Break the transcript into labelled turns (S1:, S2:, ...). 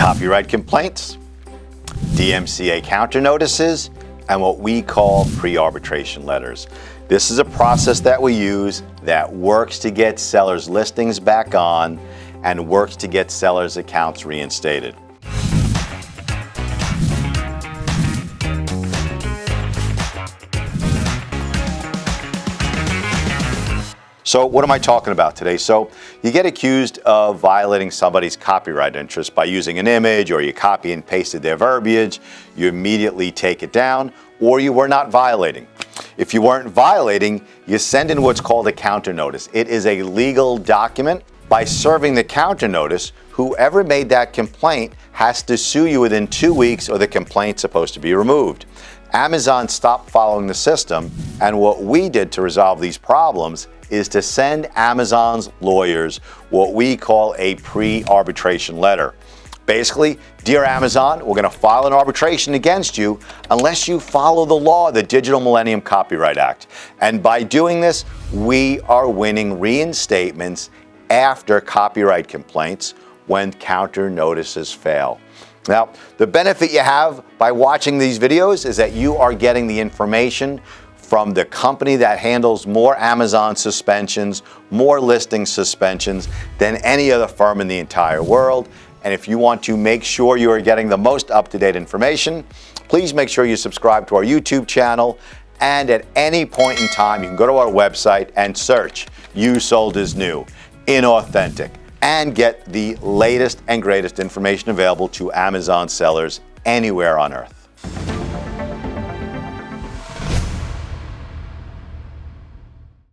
S1: copyright complaints, DMCA counter notices, and what we call pre-arbitration letters. This is a process that we use that works to get sellers' listings back on and works to get sellers' accounts reinstated. So what am I talking about today? So you get accused of violating somebody's copyright interest by using an image, or you copy and pasted their verbiage, you immediately take it down, or you were not violating. If you weren't violating, you send in what's called a counter notice. It is a legal document. By serving the counter notice, whoever made that complaint has to sue you within 2 weeks, or the complaint's supposed to be removed. Amazon stopped following the system, and what we did to resolve these problems is to send Amazon's lawyers what we call a pre-arbitration letter. Basically, dear Amazon, we're going to file an arbitration against you unless you follow the law, the Digital Millennium Copyright Act. And by doing this, we are winning reinstatements after copyright complaints when counter notices fail. Now, the benefit you have by watching these videos is that you are getting the information from the company that handles more Amazon suspensions, more listing suspensions than any other firm in the entire world. And if you want to make sure you are getting the most up-to-date information, please make sure you subscribe to our YouTube channel. And at any point in time, you can go to our website and search "You Sold Is New," inauthentic, and get the latest and greatest information available to Amazon sellers anywhere on earth.